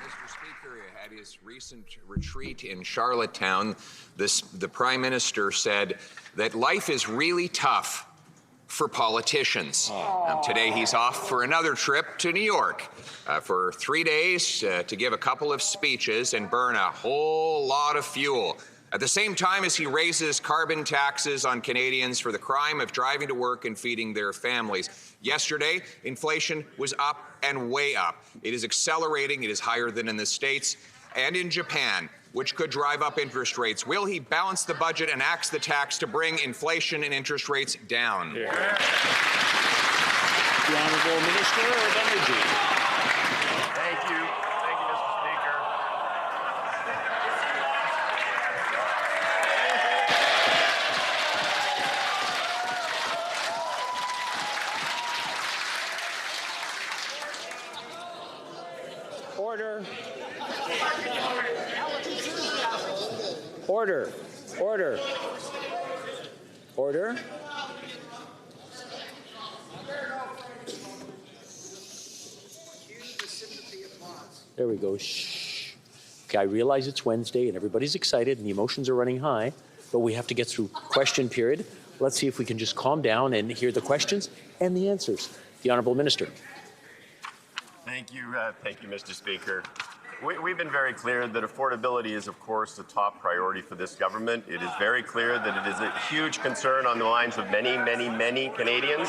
Mr. Speaker, at his recent retreat in Charlottetown, the Prime Minister said that life is really tough for politicians. Today he's off for another trip to New York for 3 days to give a couple of speeches and burn a whole lot of fuel. At the same time as he raises carbon taxes on Canadians for the crime of driving to work and feeding their families. Yesterday, inflation was up and way up. It is accelerating. It is higher than in the States and in Japan, which could drive up interest rates. Will he balance the budget and axe the tax to bring inflation and interest rates down? Yeah. The Honourable Minister of Energy. Thank you. Thank you, Mr. Speaker. Order. Order. Order. Order. There we go. Shh. Okay, I realize it's Wednesday and everybody's excited and the emotions are running high, but we have to get through question period. Let's see if we can just calm down and hear the questions and the answers. The Honourable Minister. Thank you, Mr. Speaker. We've been very clear that affordability is, of course, a top priority for this government. It is very clear that it is a huge concern on the minds of many, many, many Canadians.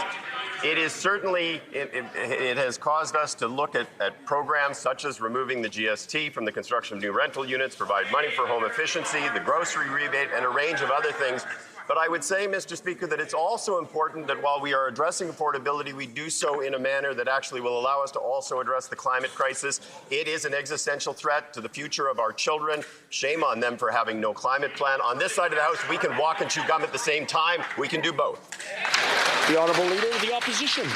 It is certainly, it has caused us to look at programs such as removing the GST from the construction of new rental units, provide money for home efficiency, the grocery rebate, and a range of other things. But I would say, Mr. Speaker, that it's also important that while we are addressing affordability, we do so in a manner that actually will allow us to also address the climate crisis. It is an existential threat to the future of our children. Shame on them for having no climate plan. On this side of the House, we can walk and chew gum at the same time. We can do both. The Honourable Leader of the Opposition.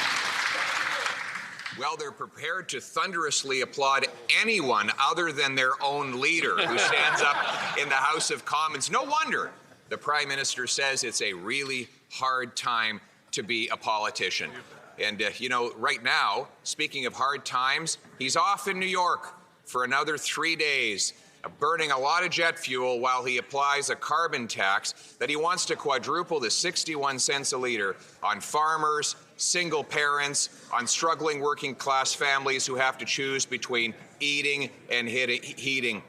Well, they're prepared to thunderously applaud anyone other than their own leader who stands up in the House of Commons. No wonder the Prime Minister says it's a really hard time to be a politician. And, you know, right now, speaking of hard times, he's off in New York for another 3 days, burning a lot of jet fuel while he applies a carbon tax that he wants to quadruple to 61 cents a litre on farmers, single parents, on struggling working class families who have to choose between eating and heating.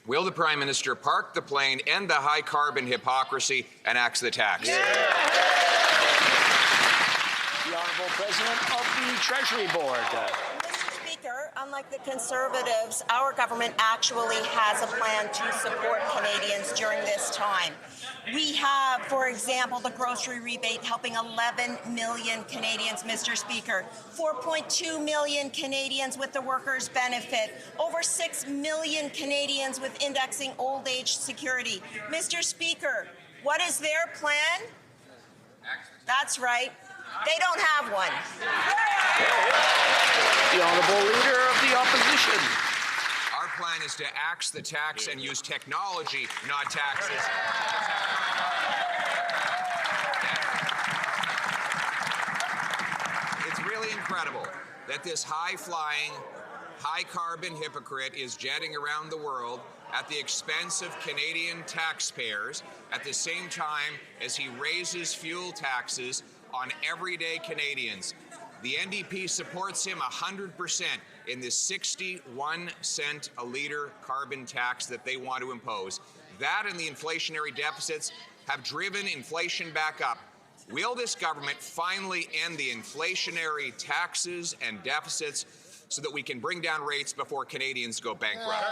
Will the Prime Minister park the plane, end the high carbon hypocrisy, and axe the tax? Yeah. The Honourable President of the Treasury Board. Mr. Speaker, unlike the Conservatives, our government actually has a plan to support Canadians during this time. We have, for example, the grocery rebate helping 11 million Canadians, Mr. Speaker, 4.2 million Canadians with the workers' benefit, over 6 million Canadians with indexing old age security. Mr. Speaker, what is their plan? That's right. They don't have one. The Honourable Leader of the Opposition. Our plan is to axe the tax and use technology, not taxes. It's really incredible that this high-flying, high-carbon hypocrite is jetting around the world at the expense of Canadian taxpayers at the same time as he raises fuel taxes on everyday Canadians. The NDP supports him 100% in this 61 cent a litre carbon tax that they want to impose. That and the inflationary deficits have driven inflation back up. Will this government finally end the inflationary taxes and deficits so that we can bring down rates before Canadians go bankrupt?